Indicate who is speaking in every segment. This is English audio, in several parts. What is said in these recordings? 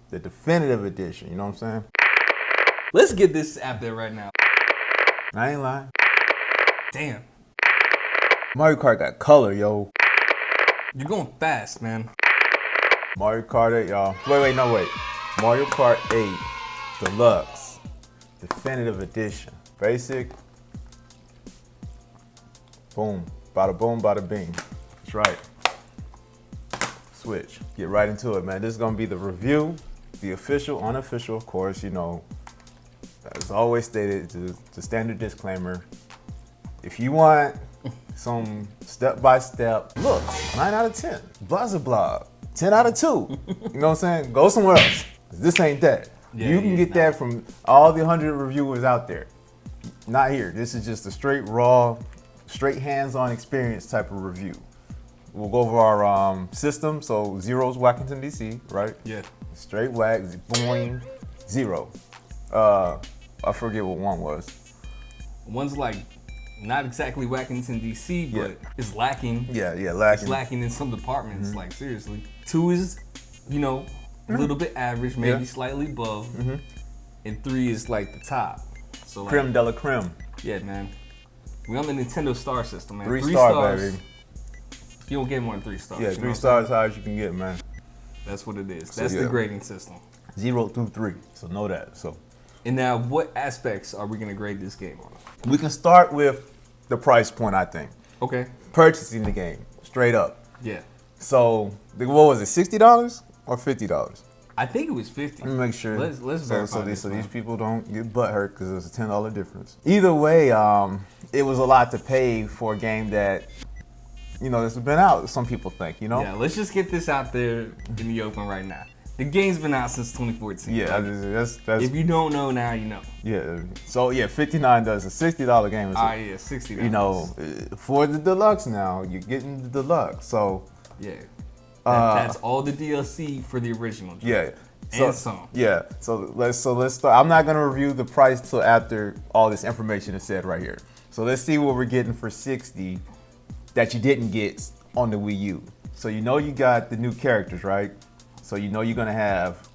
Speaker 1: the definitive edition. You know what I'm saying?
Speaker 2: Let's get this out there right now.
Speaker 1: I ain't lying.
Speaker 2: Damn.
Speaker 1: Mario Kart got color, yo.
Speaker 2: You're going fast, man.
Speaker 1: Mario Kart 8, y'all. Wait. Mario Kart 8 Deluxe Definitive Edition. Basic. Boom. Bada boom, bada bing. That's right. Switch. Get right into it, man. This is going to be the review. The official, unofficial, of course, you know. As always stated, the standard disclaimer. If you want some step-by-step looks, 9 out of 10, blah, blah, blah, 10 out of 2, you know what I'm saying? Go somewhere else. This ain't that.
Speaker 2: Yeah,
Speaker 1: you can get that from all the 100 reviewers out there. Not here. This is just a straight, raw, straight hands-on experience type of review. We'll go over our system. So 0's Wackington, DC, right?
Speaker 2: Yeah.
Speaker 1: Straight whack, boing, 0. I forget what 1 was.
Speaker 2: One's like not exactly Wackington, DC, but it's lacking.
Speaker 1: Yeah, lacking.
Speaker 2: It's lacking in some departments, like seriously. 2 is, you know, a little bit average, maybe slightly above. And 3 is like the top. So like,
Speaker 1: Creme de la creme.
Speaker 2: Yeah, man. We on the Nintendo Star System, man.
Speaker 1: 3 stars, baby.
Speaker 2: You don't get more than 3 stars.
Speaker 1: Yeah, 3 stars as high as you can get, man.
Speaker 2: That's what it is. That's the grading system.
Speaker 1: 0 through 3, so know that. So.
Speaker 2: And now, what aspects are we gonna grade this game on?
Speaker 1: We can start with the price point, I think.
Speaker 2: Okay.
Speaker 1: Purchasing the game, straight up.
Speaker 2: Yeah.
Speaker 1: So, what was it, $60 or $50?
Speaker 2: I think it was 50.
Speaker 1: Let me make sure.
Speaker 2: Let's verify
Speaker 1: so these people don't get butthurt because there's a $10 difference. Either way, it was a lot to pay for a game that, you know, that's been out, some people think, you know?
Speaker 2: Yeah, let's just get this out there in the open right now. The game's been out since 2014.
Speaker 1: Yeah,
Speaker 2: right?
Speaker 1: that's
Speaker 2: if you don't know now, you know.
Speaker 1: Yeah, so yeah, $59, a $60 game.
Speaker 2: Yeah, $60.
Speaker 1: You know, for the deluxe now, you're getting the deluxe. So
Speaker 2: yeah, that's all the DLC for the original.
Speaker 1: Yeah,
Speaker 2: and some.
Speaker 1: Yeah, so let's start. I'm not gonna review the price till after all this information is said right here. So let's see what we're getting for $60 that you didn't get on the Wii U. So you know you got the new characters, right? So you know you're gonna have,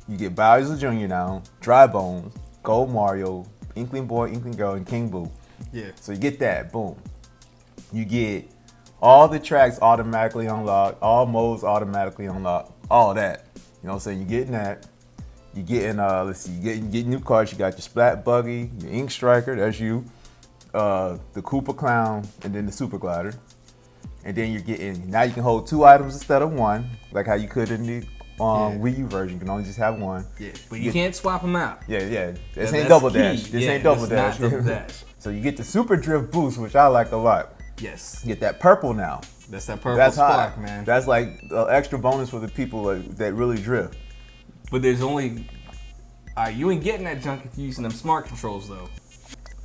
Speaker 1: you get Bowser Jr. now, Dry Bones, Gold Mario, Inkling Boy, Inkling Girl, and King Boo.
Speaker 2: Yeah.
Speaker 1: So you get that, boom. You get all the tracks automatically unlocked, all modes automatically unlocked, all that. You know what I'm saying? You're getting that. You're getting, let's see, you're getting new cards. You got your Splat Buggy, your Ink Striker, that's you, the Koopa Clown, and then the Super Glider. And then you're getting, now you can hold 2 items instead of 1, like how you could in the Wii U version. You can only just have 1.
Speaker 2: Yeah, but you can't swap them out.
Speaker 1: Yeah. This ain't double dash. This ain't double dash.
Speaker 2: Not double dash.
Speaker 1: So you get the Super Drift Boost, which I like a lot.
Speaker 2: Yes.
Speaker 1: You get that purple now.
Speaker 2: That's that purple spark,
Speaker 1: hot,
Speaker 2: man.
Speaker 1: That's like an extra bonus for the people that really drift.
Speaker 2: But there's only, you ain't getting that junk if you're using them smart controls, though.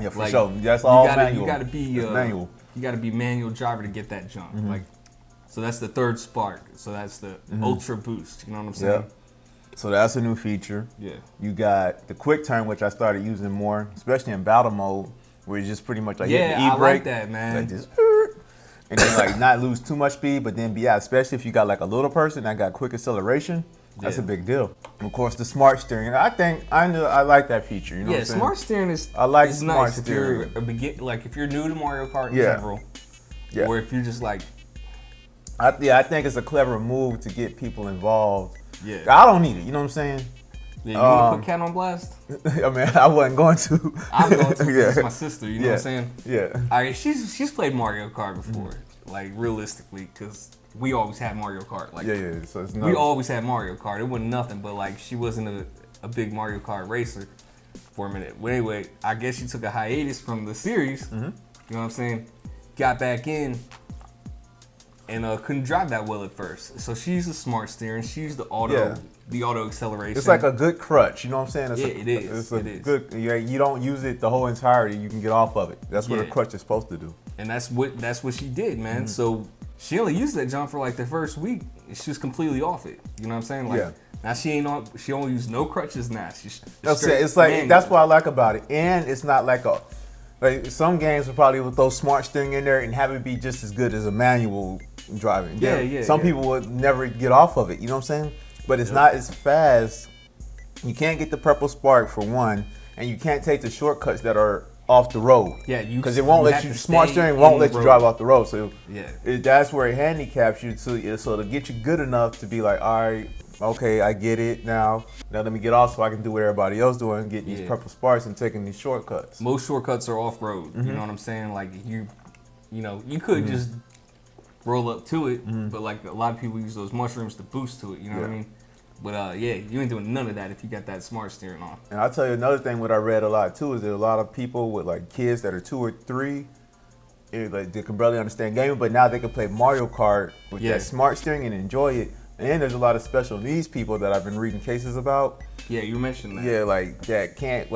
Speaker 1: Yeah, for sure. That's all manual.
Speaker 2: You gotta be
Speaker 1: manual.
Speaker 2: You gotta be manual driver to get that junk. Like, so that's the 3rd spark. So that's the ultra boost. You know what I'm saying?
Speaker 1: Yep. So that's a new feature.
Speaker 2: Yeah.
Speaker 1: You got the quick turn, which I started using more, especially in battle mode, where it's just pretty much like hitting the E-brake.
Speaker 2: I like that, man.
Speaker 1: Like just, and then like not lose too much speed, but then especially if you got like a little person that got quick acceleration. That's a big deal. And of course, the smart steering. I like that feature. You know what I'm saying?
Speaker 2: Smart steering is
Speaker 1: smart
Speaker 2: nice
Speaker 1: steering.
Speaker 2: if you're if you're new to Mario Kart in general, or if you're just like,
Speaker 1: I think it's a clever move to get people involved.
Speaker 2: Yeah,
Speaker 1: I don't need it. You know what I'm saying?
Speaker 2: Yeah, you want to put Cat on blast?
Speaker 1: I mean, I wasn't going to.
Speaker 2: I'm going to. It's my sister. You know what I'm saying?
Speaker 1: Yeah.
Speaker 2: All right, she's played Mario Kart before, like realistically, because we always had Mario Kart. Like
Speaker 1: So it's
Speaker 2: we always had Mario Kart. It wasn't nothing, but like she wasn't a big Mario Kart racer for a minute. But anyway, I guess she took a hiatus from the series. You know what I'm saying? Got back in and couldn't drive that well at first. So she used the smart steering. She used the auto acceleration.
Speaker 1: It's like a good crutch. You know what I'm saying?
Speaker 2: It is.
Speaker 1: Good. You don't use it the whole entirety. You can get off of it. That's what a crutch is supposed to do.
Speaker 2: And that's what she did, man. So she only used that jump for like the first week. She was completely off it. You know what I'm saying? Like now she only used no crutches now.
Speaker 1: It's like that's what I like about it. And it's not like some games would probably throw smart steering in there and have it be just as good as a manual driving. Some people would never get off of it. You know what I'm saying? but it's not as fast. You can't get the purple spark for one, and you can't take the shortcuts that are off the road.
Speaker 2: Yeah,
Speaker 1: because it won't let you. Smart steering won't let you drive off the road. So that's where it handicaps you. So to get you good enough to be like, all right, okay, I get it now. Now let me get off so I can do what everybody else doing, getting these purple sparks and taking these shortcuts.
Speaker 2: Most shortcuts are off road. You know what I'm saying? Like you could just roll up to it, but like a lot of people use those mushrooms to boost to it. You know what I mean? But you ain't doing none of that if you got that smart steering on.
Speaker 1: And I'll tell you another thing. What I read a lot too is there are a lot of people with like kids that are 2 or 3. Like they can barely understand gaming, but now they can play Mario Kart with that smart steering and enjoy it. And there's a lot of special needs people that I've been reading cases about.
Speaker 2: Yeah, you mentioned that.
Speaker 1: Yeah, like that can't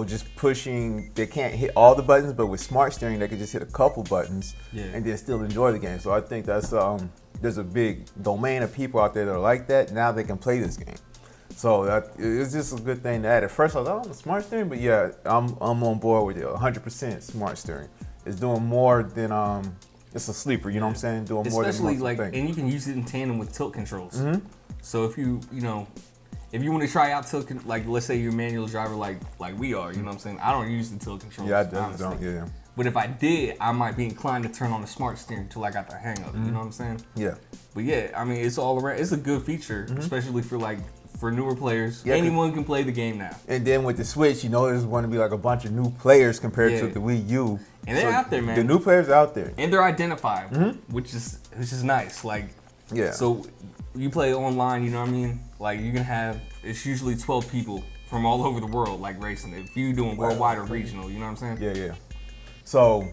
Speaker 1: just pushing. They can't hit all the buttons, but with smart steering, they can just hit a couple buttons and then still enjoy the game. So I think that's there's a big domain of people out there that are like that. Now they can play this game. So it's just a good thing to add. At first I was like, smart steering, but yeah, I'm on board with it. 100% smart steering. It's doing more than it's a sleeper. You know what I'm saying? Doing more than
Speaker 2: especially like, and you can use it in tandem with tilt controls. So if you want to try out tilt, like let's say you're a manual driver like we are, you know what I'm saying? I don't use the tilt controls.
Speaker 1: Yeah, I definitely don't. Yeah.
Speaker 2: But if I did, I might be inclined to turn on the smart steering until I got the hang of it. You know what I'm saying?
Speaker 1: Yeah.
Speaker 2: But yeah, I mean, it's all around. It's a good feature, especially for newer players. Yeah, anyone can play the game now.
Speaker 1: And then with the Switch, there's going to be like a bunch of new players compared to the Wii U.
Speaker 2: And they're out there, man.
Speaker 1: The new players are out there.
Speaker 2: And they're identifiable, which is nice. Like, so you play online, you know what I mean? Like you can have, it's usually 12 people from all over the world like racing. If you doing worldwide or regional, you know what I'm saying?
Speaker 1: Yeah. So,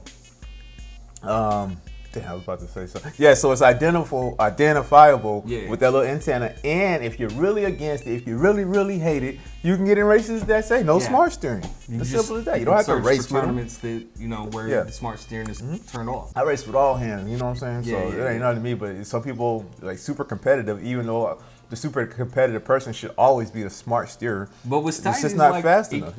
Speaker 1: damn, I was about to say something. Yeah, so it's identifiable with that little antenna. And if you're really against it, if you really, really hate it, you can get in races that say no smart steering. As simple as that. You don't have to race
Speaker 2: for tournaments that where the smart steering is turned off.
Speaker 1: I race with all hands. You know what I'm saying? So it ain't nothing to me. But some people like super competitive, even though the super competitive person should always be the smart steerer.
Speaker 2: But what's tight
Speaker 1: it's just
Speaker 2: is
Speaker 1: not
Speaker 2: like,
Speaker 1: fast enough.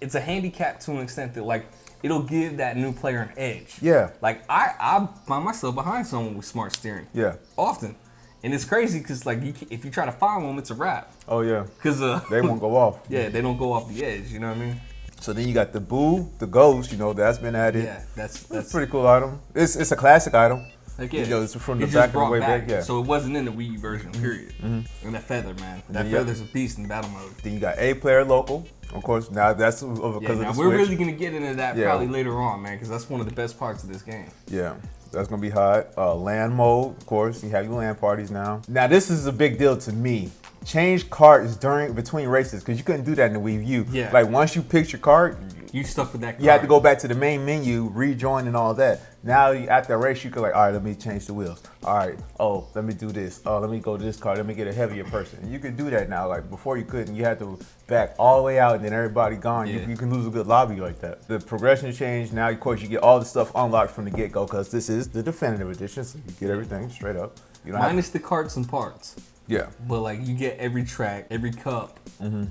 Speaker 2: It's a handicap to an extent that like it'll give that new player an edge.
Speaker 1: Yeah.
Speaker 2: Like I find myself behind someone with smart steering.
Speaker 1: Yeah.
Speaker 2: Often. And it's crazy because like if you try to find one, it's a wrap.
Speaker 1: Oh yeah.
Speaker 2: Because
Speaker 1: they won't go off.
Speaker 2: Yeah, they don't go off the edge. You know what I mean?
Speaker 1: So then you got the Boo, the Ghost. That's been added.
Speaker 2: Yeah, that's
Speaker 1: a pretty cool item. It's a classic item.
Speaker 2: Like,
Speaker 1: it's from the back of the way back. Yeah.
Speaker 2: So it wasn't in the Wii version. Period. And that feather, man. That feather's a beast in battle mode.
Speaker 1: Then you got A-player local. Of course, now that's because of the Switch.
Speaker 2: We're really gonna get into that probably later on, man, because that's one of the best parts of this game.
Speaker 1: Yeah. That's gonna be hot. LAN mode, of course. You have your LAN parties now. Now this is a big deal to me. Change carts between races because you couldn't do that in the Wii U.
Speaker 2: Yeah.
Speaker 1: Like once you picked your cart,
Speaker 2: you stuck with that cart.
Speaker 1: You had to go back to the main menu, rejoin and all that. Now after a race, you could like, all right, let me change the wheels. All right, let me do this. Oh, let me go to this car. Let me get a heavier person. And you can do that now. Like before, you couldn't. You had to back all the way out, and then everybody gone.
Speaker 2: Yeah.
Speaker 1: You can lose a good lobby like that. The progression changed. Now, of course, you get all the stuff unlocked from the get-go because this is the definitive edition, so you get everything straight up. You don't
Speaker 2: minus the carts and parts.
Speaker 1: Yeah.
Speaker 2: But like you get every track, every cup,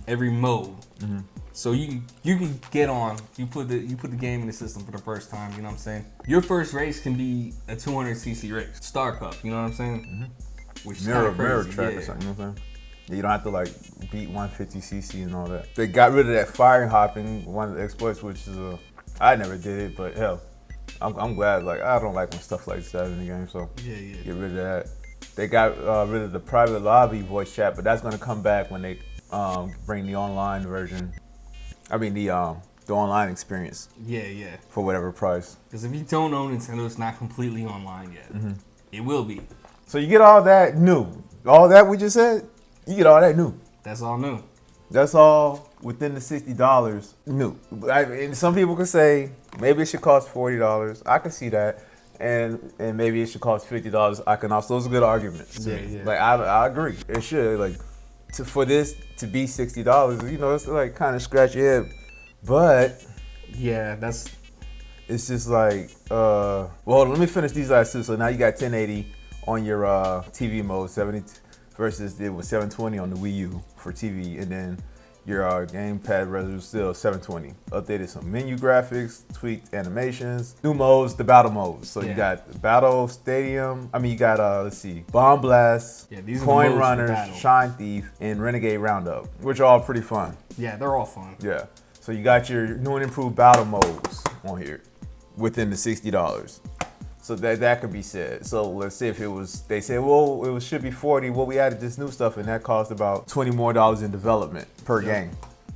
Speaker 2: every mode. So you can get on. You put the game in the system for the first time. You know what I'm saying? Your first race can be a 200cc race, Star Cup. You know what I'm saying? Which is
Speaker 1: mirror track or something. You know what I'm saying? Yeah, you don't have to like beat 150cc and all that. They got rid of that fire hopping, one of the exploits, which is I never did it, but hell, I'm glad. Like I don't like when stuff like that in the game, so get rid of that. They got rid of the private lobby voice chat, but that's going to come back when they bring the online version. I mean the online experience.
Speaker 2: Yeah.
Speaker 1: For whatever price.
Speaker 2: Because if you don't own Nintendo, it's not completely online yet. It will be.
Speaker 1: So you get all that new. All that we just said, you get all that new.
Speaker 2: That's all new.
Speaker 1: That's all within the $60 new. And some people could say maybe it should cost $40. I can see that. And maybe it should cost $50. I can also. Those are good arguments.
Speaker 2: Yeah.
Speaker 1: Like I agree. It should for this to be $60. It's like kind of scratch your head, but
Speaker 2: yeah,
Speaker 1: it's just like well. Let me finish these last two. So now you got 1080 on your TV mode, 70 versus it was 720 on the Wii U for TV, and then Your gamepad resolution still 720. Updated some menu graphics, tweaked animations, new modes, the battle modes. So you got Battle Stadium. I mean, you got let's see, Bomb Blast,
Speaker 2: these are
Speaker 1: Coin
Speaker 2: the modes for
Speaker 1: Runners,
Speaker 2: battle.
Speaker 1: Shine Thief, and Renegade Roundup, which are all pretty fun.
Speaker 2: Yeah, they're all fun.
Speaker 1: Yeah. So you got your new and improved battle modes on here within the $60. So that could be said. So let's say if it was, they said, well, it should be 40. Well, we added this new stuff, and that cost about $20 more in development per game.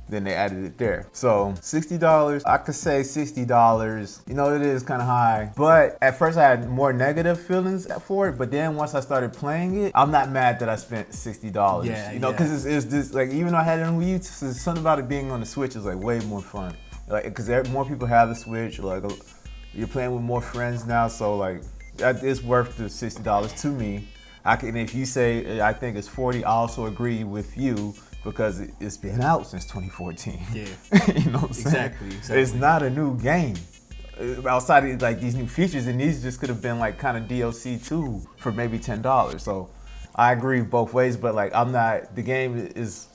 Speaker 1: Then they added it there. So $60, I could say $60. You know, it is kind of high. But at first I had more negative feelings for it. But then once I started playing it, I'm not mad that I spent $60.
Speaker 2: Yeah,
Speaker 1: you know, because it's just like, even though I had it on Wii U, something about it being on the Switch is like way more fun. Like, because more people have the Switch. Like, you're playing with more friends now, so like it's worth the $60 to me. If you say I think it's 40, I also agree with you because it's been out since 2014.
Speaker 2: Yeah,
Speaker 1: you know what I'm saying?
Speaker 2: Exactly.
Speaker 1: It's not a new game. Outside of like these new features, and these just could have been like kind of DLC too for maybe $10. So I agree both ways, but like the game is.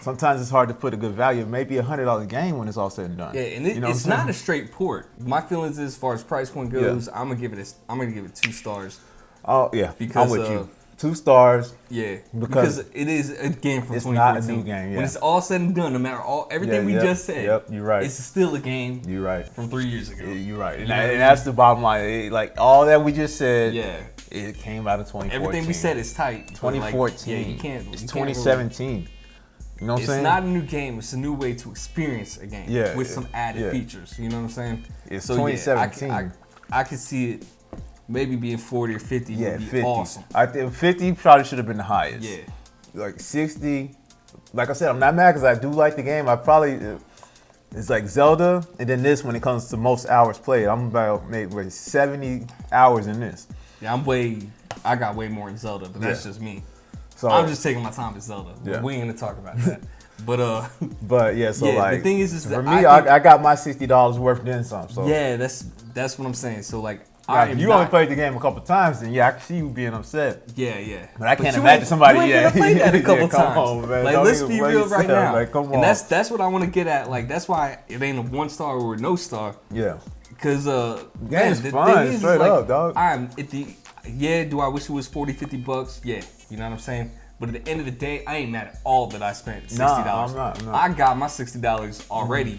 Speaker 1: Sometimes it's hard to put a good value. Maybe $100 game when it's all said and done.
Speaker 2: Yeah, and
Speaker 1: you know
Speaker 2: it's not a straight port. My feelings as far as price point goes, I'm gonna give it 2 stars.
Speaker 1: Oh yeah,
Speaker 2: because
Speaker 1: I'm with you. 2 stars.
Speaker 2: Yeah, because it is a game from 2014.
Speaker 1: It's not a new game. Yeah.
Speaker 2: When it's all said and done, no matter everything we just said,
Speaker 1: you're right.
Speaker 2: It's still a game.
Speaker 1: You're right.
Speaker 2: From 3 years ago.
Speaker 1: You're right, and that's the bottom line. Like all that we just said.
Speaker 2: Yeah.
Speaker 1: It came out of 2014.
Speaker 2: Everything we said is tight.
Speaker 1: 2014.
Speaker 2: Like, you can't.
Speaker 1: It's 2017. You know what I'm saying?
Speaker 2: It's not a new game. It's a new way to experience a game with some added features. You know what I'm saying?
Speaker 1: It's 2017.
Speaker 2: Yeah, I could see it maybe being 40 or 50 would be
Speaker 1: 50.
Speaker 2: awesome.
Speaker 1: I think 50 probably should have been the highest.
Speaker 2: Yeah.
Speaker 1: Like 60. Like I said, I'm not mad because I do like the game. It's like Zelda, and then this when it comes to most hours played. I'm about maybe 70 hours in this.
Speaker 2: Yeah, I got way more in Zelda, but that's just me.
Speaker 1: So
Speaker 2: I'm just taking my time with Zelda.
Speaker 1: Yeah.
Speaker 2: We ain't gonna talk about that. But
Speaker 1: yeah, so like
Speaker 2: the thing is
Speaker 1: for me, I got my $60 worth then some. So
Speaker 2: yeah, that's what I'm saying. So like,
Speaker 1: if you only played the game a couple times, then I can see you being upset.
Speaker 2: Yeah.
Speaker 1: But I can't imagine somebody
Speaker 2: played that a couple times.
Speaker 1: Come on, man.
Speaker 2: Like, let's be real right now.
Speaker 1: Like, come on.
Speaker 2: And that's what I want to get at. Like, that's why it ain't a 1 star or no star.
Speaker 1: Yeah.
Speaker 2: Because
Speaker 1: the game's fun, straight up, dog.
Speaker 2: Do I wish it was $40-$50? Yeah, you know what I'm saying? But at the end of the day, I ain't mad at all that I spent $60.
Speaker 1: Nah, I'm not.
Speaker 2: I got my $60 already,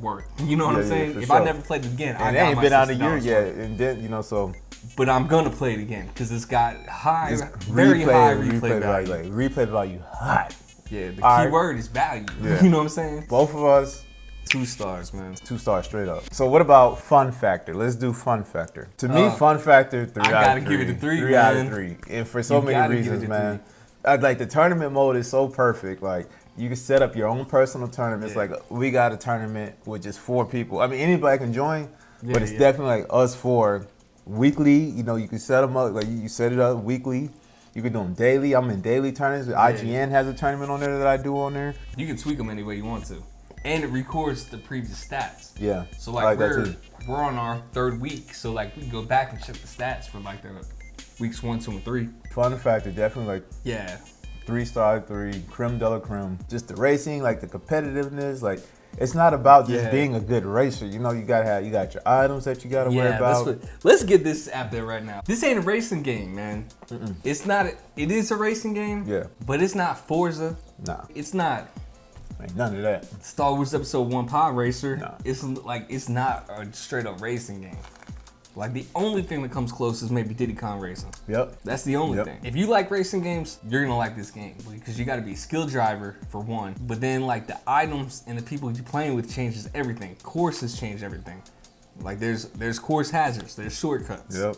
Speaker 2: worth. You know what I'm saying? If I never played it again, I got my $60
Speaker 1: it ain't been out a year yet, and then so.
Speaker 2: But I'm gonna play it again because it's got very high replay value.
Speaker 1: Like replay value high.
Speaker 2: Yeah, the key word is value.
Speaker 1: Yeah.
Speaker 2: You know what I'm saying?
Speaker 1: Both of us.
Speaker 2: 2 stars, man.
Speaker 1: 2 stars straight up. So what about fun factor? Let's do fun factor. To me, fun factor 3 out of 3.
Speaker 2: I gotta give it a 3,
Speaker 1: 3 out of 3, and for so many reasons, man. Like the tournament mode is so perfect. Like you can set up your own personal tournaments. Like we got a tournament with just 4 people. I mean, anybody can join, but it's definitely like us 4 weekly. You know, you can set them up. Like you set it up weekly. You can do them daily. I'm in daily tournaments. IGN has a tournament on there that I do on there.
Speaker 2: You can tweak them any way you want to. And it records the previous stats.
Speaker 1: Yeah.
Speaker 2: So like we're on our 3rd week, so like we can go back and check the stats for like the weeks 1, 2, and 3.
Speaker 1: Fun factor, definitely 3 star 3, creme de la creme. Just the racing, like the competitiveness, like it's not about just being a good racer. You know, you got your items that you gotta worry about.
Speaker 2: Let's get this out there right now. This ain't a racing game, man. It's not. It is a racing game.
Speaker 1: Yeah.
Speaker 2: But it's not Forza.
Speaker 1: Nah.
Speaker 2: It's not.
Speaker 1: Ain't none of that.
Speaker 2: Star Wars Episode 1 Pod Racer.
Speaker 1: Nah.
Speaker 2: It's not a straight up racing game. Like the only thing that comes close is maybe Diddy Kong Racing.
Speaker 1: Yep.
Speaker 2: That's the only thing. If you like racing games, you're gonna like this game because you gotta be a skilled driver for one. But then like the items and the people you're playing with changes everything. Courses change everything. Like there's course hazards, there's shortcuts.
Speaker 1: Yep.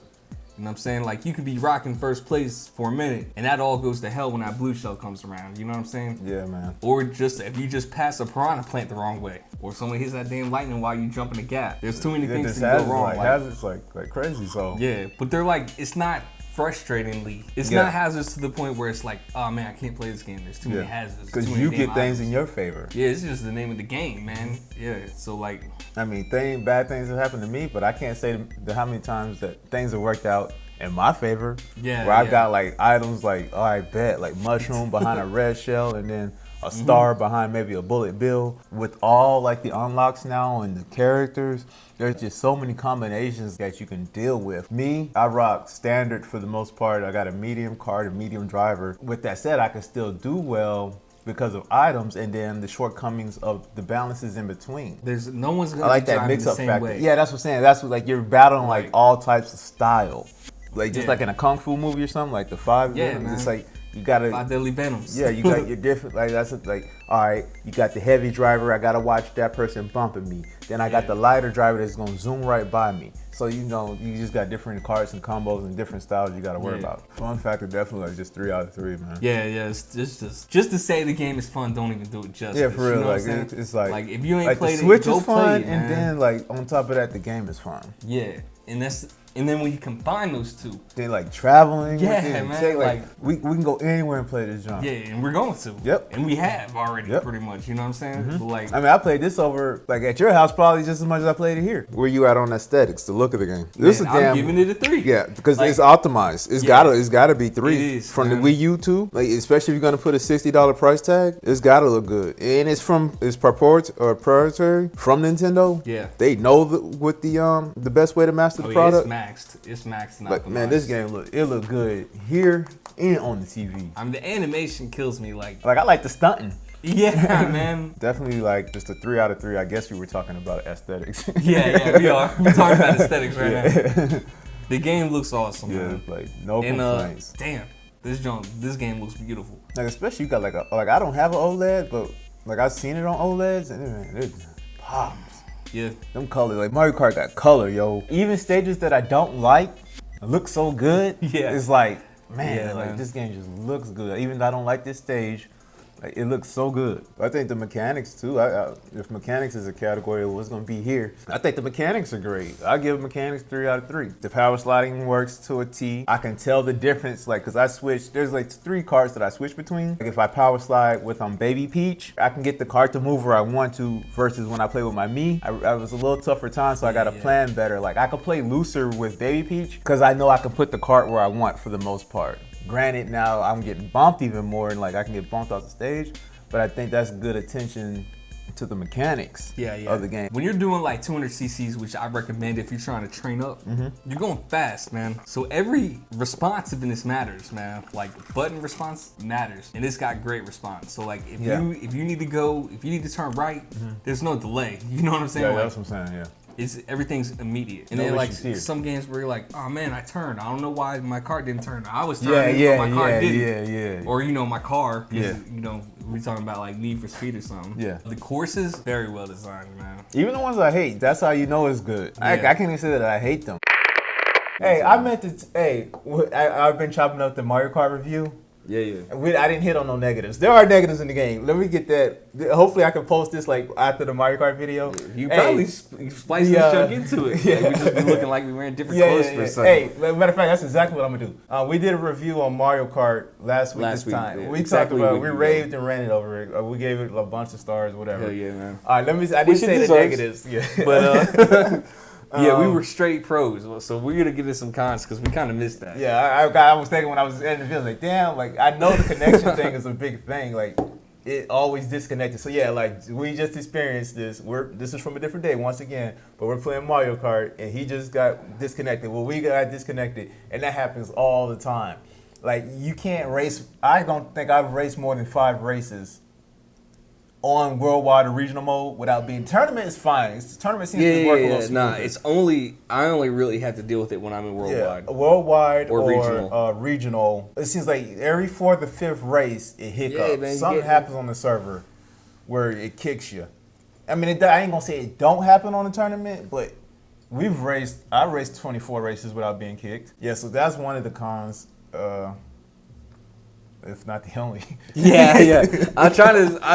Speaker 2: You know what I'm saying? Like you could be rocking first place for a minute and that all goes to hell when that blue shell comes around. You know what I'm saying?
Speaker 1: Yeah, man.
Speaker 2: Or just if you just pass a piranha plant the wrong way. Or someone hits that damn lightning while you jump in the gap. There's too many things that can go wrong.
Speaker 1: Hazards like crazy, so.
Speaker 2: Yeah, but they're like, it's not frustratingly. It's not hazards to the point where it's like, oh man, I can't play this game. There's too many hazards.
Speaker 1: Because you get things in your favor.
Speaker 2: Yeah, it's just the name of the game, man. Yeah, so like.
Speaker 1: I mean, bad things have happened to me, but I can't say how many times that things have worked out in my favor.
Speaker 2: Yeah.
Speaker 1: Where I've got like items like, oh, I bet, like mushroom behind a red shell, and then a star behind maybe a bullet bill. With all like the unlocks now and the characters, there's just so many combinations that you can deal with. Me, I rock standard for the most part. I got a medium card, a medium driver. With that said, I can still do well because of items and then the shortcomings of the balances in between.
Speaker 2: There's no one's gonna
Speaker 1: I like
Speaker 2: be
Speaker 1: that
Speaker 2: driving
Speaker 1: mix
Speaker 2: the
Speaker 1: up
Speaker 2: same
Speaker 1: factor.
Speaker 2: way.
Speaker 1: Yeah, that's what I'm saying. That's what, like, you're battling like
Speaker 2: Right.
Speaker 1: all types of style. Like just
Speaker 2: Yeah.
Speaker 1: like in a kung fu movie or something, like the five.
Speaker 2: Yeah,
Speaker 1: It's
Speaker 2: man.
Speaker 1: like you gotta.
Speaker 2: 5 deadly venoms.
Speaker 1: Yeah, you got your different, like that's like, all right, you got the heavy driver, I gotta watch that person bumping me. Then I got the lighter driver that's gonna zoom right by me. So you know, you just got different cards and combos and different styles you gotta worry
Speaker 2: Yeah.
Speaker 1: about. Fun factor definitely like just 3 out of 3, man.
Speaker 2: Yeah, it's just to say the game is fun, don't even do it justice.
Speaker 1: Yeah, for real.
Speaker 2: You know what
Speaker 1: like
Speaker 2: I'm saying?
Speaker 1: it's like
Speaker 2: if you ain't
Speaker 1: like
Speaker 2: played
Speaker 1: the Switch
Speaker 2: it, go
Speaker 1: is fun,
Speaker 2: play it,
Speaker 1: and
Speaker 2: man.
Speaker 1: then like on top of that, the game is fun.
Speaker 2: Yeah, and then when you combine those two,
Speaker 1: Then like traveling,
Speaker 2: Yeah,
Speaker 1: with it, and
Speaker 2: man,
Speaker 1: like we can go anywhere and play this genre.
Speaker 2: yeah, and we're going to.
Speaker 1: Yep.
Speaker 2: And we have already,
Speaker 1: Yep.
Speaker 2: pretty much. You know what I'm saying? But like,
Speaker 1: I mean, I played this over like at your house probably just as much as I played it here. Where you at on aesthetics, the look of the game? This is
Speaker 2: man, I'm
Speaker 1: damn.
Speaker 2: giving it a 3.
Speaker 1: Yeah, because
Speaker 2: Like,
Speaker 1: it's optimized. It's
Speaker 2: yeah.
Speaker 1: gotta be 3.
Speaker 2: It is,
Speaker 1: from
Speaker 2: man.
Speaker 1: the Wii U too. Like especially if you're gonna put a $60 price tag, it's gotta look good. And it's proprietary from Nintendo.
Speaker 2: Yeah.
Speaker 1: They know what the best way to master the
Speaker 2: Oh, yeah,
Speaker 1: product.
Speaker 2: it's maxed. And
Speaker 1: But man, this game look good here and on the TV.
Speaker 2: I mean, the animation kills me. Like,
Speaker 1: Like I like the stunting.
Speaker 2: yeah, man.
Speaker 1: Definitely like just a 3 out of 3. I guess we were talking about aesthetics.
Speaker 2: Yeah, we are. We're talking about aesthetics right now.
Speaker 1: Yeah.
Speaker 2: The game looks awesome,
Speaker 1: Yeah,
Speaker 2: man.
Speaker 1: like no
Speaker 2: And
Speaker 1: complaints.
Speaker 2: damn, this game looks beautiful.
Speaker 1: Like especially you got like I don't have an OLED, but like I've seen it on OLEDs and it pops.
Speaker 2: Yeah,
Speaker 1: Them colors, like Mario Kart got color, yo. Even stages that I don't like look so good.
Speaker 2: Yeah.
Speaker 1: It's like, man,
Speaker 2: Yeah,
Speaker 1: like
Speaker 2: man.
Speaker 1: this game just looks good. Even though I don't like this stage, like it looks so good. I think the mechanics too. If mechanics is a category of what's gonna be here, I think the mechanics are great. I give mechanics 3 out of 3. The power sliding works to a T. I can tell the difference, like, cause I switched. There's like 3 carts that I switch between. Like if I power slide with Baby Peach, I can get the cart to move where I want to. Versus when I play with my Mii, I was a little tougher time, so I got to plan better. Like I could play looser with Baby Peach, cause I know I can put the cart where I want for the most part. Granted, now I'm getting bumped even more, and like I can get bumped off the stage, but I think that's good attention to the mechanics of the game.
Speaker 2: When you're doing like 200 cc's, which I recommend if you're trying to train up, you're going fast, man. So every responsiveness matters, man. Like button response matters, and it's got great response. So like if you need to turn right, there's no delay. You know what I'm saying?
Speaker 1: Yeah,
Speaker 2: Like,
Speaker 1: that's what I'm saying. Yeah.
Speaker 2: everything's immediate. And
Speaker 1: No
Speaker 2: then like
Speaker 1: issues here.
Speaker 2: some games where you're like, oh man, I turned. I don't know why my cart didn't turn. I was
Speaker 1: Yeah,
Speaker 2: turning,
Speaker 1: yeah,
Speaker 2: but my car
Speaker 1: yeah,
Speaker 2: didn't.
Speaker 1: yeah.
Speaker 2: Or my car. 'Cause,
Speaker 1: Yeah.
Speaker 2: we talking about like Need for Speed or something.
Speaker 1: Yeah.
Speaker 2: The courses very well designed, man.
Speaker 1: Even the ones I hate, that's how you know it's good. I
Speaker 2: Yeah.
Speaker 1: can't even say that I hate them. Hey, I meant to. I've been chopping up the Mario Kart review.
Speaker 2: Yeah.
Speaker 1: I didn't hit on no negatives. There are negatives in the game. Let me get that. Hopefully, I can post this like after the Mario Kart video.
Speaker 2: You
Speaker 1: Hey,
Speaker 2: probably spliced the chunk into it.
Speaker 1: yeah.
Speaker 2: Like, we just be looking like we wearing different clothes for something.
Speaker 1: Hey, matter of fact, that's exactly what I'm gonna do. We did a review on Mario Kart last week.
Speaker 2: Last
Speaker 1: this
Speaker 2: week,
Speaker 1: time
Speaker 2: yeah.
Speaker 1: we
Speaker 2: Exactly
Speaker 1: talked about,
Speaker 2: what
Speaker 1: we
Speaker 2: you
Speaker 1: raved and ranted over it. We gave it a bunch of stars, whatever.
Speaker 2: Hell yeah, man.
Speaker 1: All right, I
Speaker 2: Which
Speaker 1: didn't
Speaker 2: it
Speaker 1: say the
Speaker 2: deserves.
Speaker 1: negatives. Yeah,
Speaker 2: But yeah, we were straight pros, so we're gonna give it some cons because we kind of missed that.
Speaker 1: yeah. I was thinking when I was in the video, like, damn, like I know the connection thing is a big thing. Like it always disconnected. So yeah, like we just experienced this. This is from a different day once again, but we're playing Mario Kart and he just got disconnected. Well, we got disconnected, and that happens all the time. Like you can't race. I don't think I've raced more than 5 races on worldwide or regional mode without being. Tournament is fine. Tournament seems to work a little smoother.
Speaker 2: Nah, I only really have to deal with it when I'm in worldwide.
Speaker 1: Yeah, worldwide
Speaker 2: Or
Speaker 1: or
Speaker 2: regional.
Speaker 1: regional. It seems like every 4th or 5th race, it hiccups.
Speaker 2: Yeah, man,
Speaker 1: Something happens on the server where it kicks you. I mean, I ain't gonna say it don't happen on the tournament, but I raced 24 races without being kicked. Yeah, so that's one of the cons. If not the only.
Speaker 2: Yeah. That's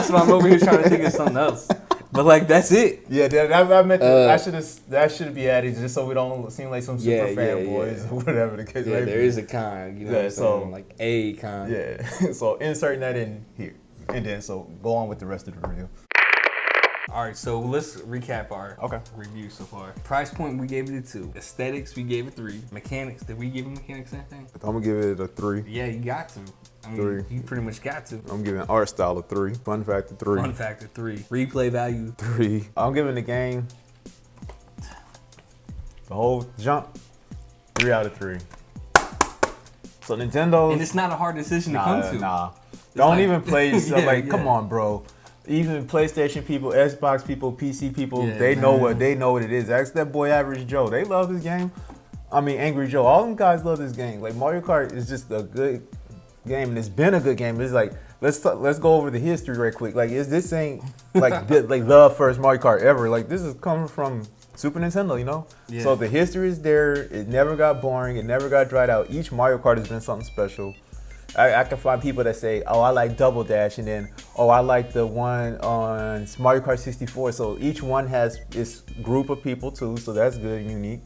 Speaker 2: why I'm over here trying to think of something else. But like that's it.
Speaker 1: Yeah, I meant that should be added just so we don't seem like some super
Speaker 2: Yeah,
Speaker 1: fanboys or whatever the case
Speaker 2: Yeah,
Speaker 1: may
Speaker 2: there
Speaker 1: be.
Speaker 2: is a con. You know what I'm
Speaker 1: so-
Speaker 2: saying? Like a con.
Speaker 1: Yeah, so inserting that in here. And then, so go on with the rest of the review.
Speaker 2: All right, so let's recap our review so far. Price point, we gave it a 2. Aesthetics, we gave it 3. Mechanics, did we give mechanics anything?
Speaker 1: I'm gonna give it a 3.
Speaker 2: Yeah, you got to. I mean,
Speaker 1: 3.
Speaker 2: You pretty much got to.
Speaker 1: I'm giving art style a 3. Fun factor 3.
Speaker 2: Fun factor 3. Replay value
Speaker 1: 3. I'm giving the game the whole jump 3 out of 3. So Nintendo,
Speaker 2: and it's not a hard decision to come to.
Speaker 1: Don't
Speaker 2: like,
Speaker 1: even play yourself.
Speaker 2: yeah,
Speaker 1: Come on, bro. Even PlayStation people, Xbox people, PC people, they know what it is. Ask that boy Average Joe. They love this game. I mean, Angry Joe. All them guys love this game. Like Mario Kart is just a good game, and it's been a good game. It's like let's go over the history right quick. Like this ain't like the first Mario Kart ever. Like this is coming from Super Nintendo, you know? Yeah. So the history is there. It never got boring. It never got dried out. Each Mario Kart has been something special. I can find people that say, oh, I like Double Dash, and then, oh, I like the one on Mario Kart 64. So each one has its group of people too, so that's good and unique.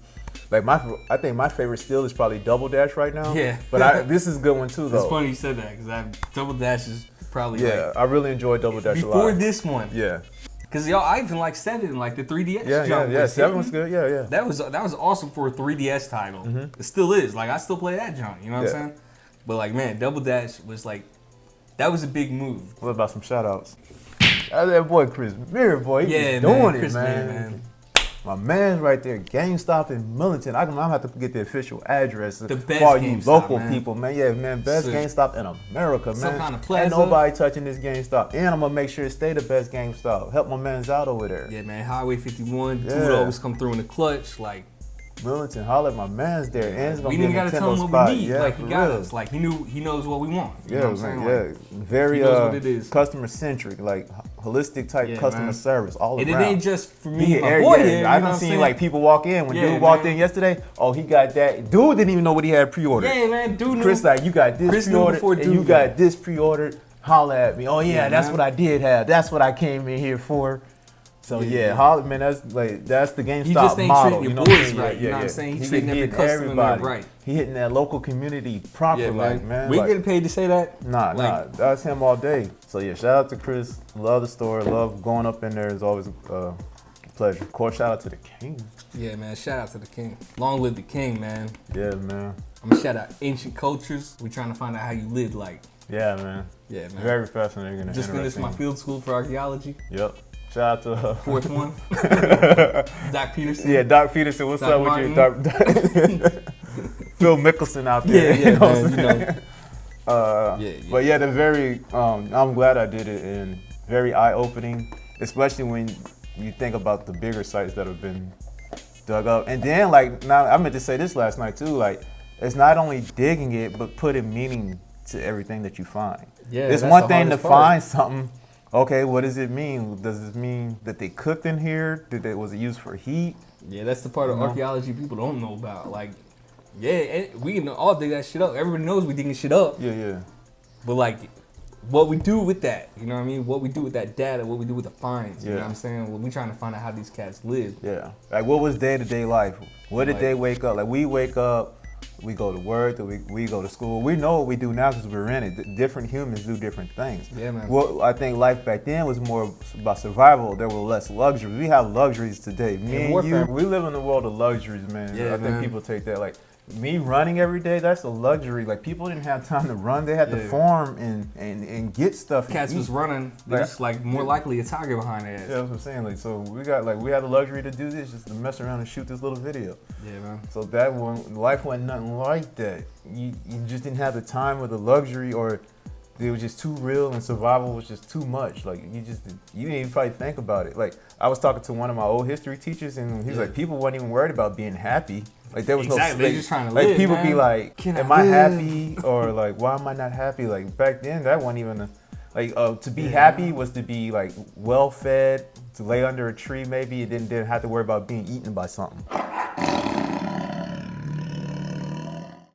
Speaker 1: Like I think my favorite still is probably Double Dash right now.
Speaker 2: Yeah.
Speaker 1: But this is a good one too, though.
Speaker 2: It's funny you said that, because Double Dash is probably
Speaker 1: I really enjoyed Double Dash a lot.
Speaker 2: Before this one.
Speaker 1: Yeah.
Speaker 2: Cause I even like 7, like the 3DS jump.
Speaker 1: Yeah, 7 was good, yeah.
Speaker 2: That was awesome for a 3DS title. It still is. Like I still play that jump, you know what I'm saying? But like, man, Double Dash was like, that was a big move.
Speaker 1: What about some shout outs? That boy Chris Mirror, boy, he
Speaker 2: yeah,
Speaker 1: doing
Speaker 2: man,
Speaker 1: it,
Speaker 2: Chris
Speaker 1: man.
Speaker 2: man.
Speaker 1: My man's right there, GameStop in Millington. I'm gonna have to get the official address
Speaker 2: the
Speaker 1: for all you local
Speaker 2: man.
Speaker 1: people, man. Yeah, man, best GameStop in America, man.
Speaker 2: Some kind of plaza.
Speaker 1: Ain't nobody touching this GameStop, and I'm gonna make sure it stay the best GameStop. Help my man's out over there.
Speaker 2: Yeah, man. Highway 51, dude always come through in the clutch, like.
Speaker 1: Millington, holler at my man's there, and it's gonna
Speaker 2: we
Speaker 1: be
Speaker 2: didn't
Speaker 1: a
Speaker 2: gotta
Speaker 1: Nintendo
Speaker 2: tell him what
Speaker 1: spot.
Speaker 2: we need.
Speaker 1: Yeah,
Speaker 2: like he got
Speaker 1: real.
Speaker 2: us. Like he knows what we want. You know what I'm
Speaker 1: man,
Speaker 2: saying? Like,
Speaker 1: very
Speaker 2: he knows what it is.
Speaker 1: customer centric, like holistic type customer service all
Speaker 2: and
Speaker 1: around.
Speaker 2: And it ain't just for me, my boy here.
Speaker 1: I haven't seen like people walk in. When dude walked in yesterday, oh, he got that. Dude didn't even know what he had pre-ordered.
Speaker 2: Yeah, man, dude.
Speaker 1: Chris like, you got this pre-ordered, and you got this pre-ordered. Holla at me. Oh yeah, that's what I did have. That's what I came in here for. So holla, man, that's the GameStop
Speaker 2: he just ain't
Speaker 1: model.
Speaker 2: Treating
Speaker 1: you know
Speaker 2: your
Speaker 1: what
Speaker 2: boys right. You know what I'm saying? He's treating every customer
Speaker 1: everybody
Speaker 2: right.
Speaker 1: He hitting that local community proper,
Speaker 2: yeah,
Speaker 1: man.
Speaker 2: We getting paid to say that?
Speaker 1: Nah, that's him all day. So yeah, shout out to Chris. Love the store. Love going up in there. It's always a pleasure. Of course, shout out to the king.
Speaker 2: Yeah, man. Shout out to the king. Long live the king, man.
Speaker 1: Yeah, man.
Speaker 2: I'm gonna shout out ancient cultures. We trying to find out how you lived like.
Speaker 1: Yeah, man.
Speaker 2: Yeah, man.
Speaker 1: Very fascinating.
Speaker 2: Just finished my field school for archaeology.
Speaker 1: Yep. Shout out to
Speaker 2: fourth one. Doc Peterson.
Speaker 1: Yeah, Doc Peterson. What's up with you, Doc? Phil Mickelson out there.
Speaker 2: Yeah, you know.
Speaker 1: But yeah, they're very. I'm glad I did it, and very eye-opening, especially when you think about the bigger sites that have been dug up. And then, like, now I meant to say this last night too. Like, it's not only digging it, but putting meaning to everything that you find.
Speaker 2: Yeah,
Speaker 1: it's one thing to find something. Okay, what does it mean? Does it mean that they cooked in here? Was it used for heat?
Speaker 2: Yeah, that's the part of archaeology people don't know about. Like, we can all dig that shit up. Everybody knows we digging shit up.
Speaker 1: Yeah.
Speaker 2: But like, what we do with that, you know what I mean? What we do with that data, what we do with the finds, you know what I'm saying? Well, we trying to find out how these cats live.
Speaker 1: Yeah. Like, what was day-to-day life? What did they wake up? Like, we wake up, we go to work, we go to school. We know what we do now because we're in it. Different humans do different things.
Speaker 2: Yeah, man.
Speaker 1: Well, I think life back then was more about survival. There were less luxuries. We have luxuries today. Me and you, we live in a world of luxuries, man.
Speaker 2: Yeah,
Speaker 1: I think people take that like, me running every day, that's a luxury. Like, people didn't have time to run. They had to farm and get stuff.
Speaker 2: Cats was running. There's like more likely a tiger behind their ass.
Speaker 1: Yeah, that's what I'm saying. Like, so we had the luxury to do this, just to mess around and shoot this little video.
Speaker 2: Yeah, man.
Speaker 1: So that one, life wasn't nothing like that. You just didn't have the time or the luxury, or it was just too real, and survival was just too much. Like, you didn't even probably think about it. Like, I was talking to one of my old history teachers, and he was like, people weren't even worried about being happy. Like, there was
Speaker 2: exactly. They're just trying to
Speaker 1: like
Speaker 2: live,
Speaker 1: people
Speaker 2: man.
Speaker 1: be like,
Speaker 2: Am
Speaker 1: I happy, or like, why am I not happy? Like, back then, that wasn't even to be happy was to be like well fed, to lay under a tree maybe. It didn't have to worry about being eaten by something.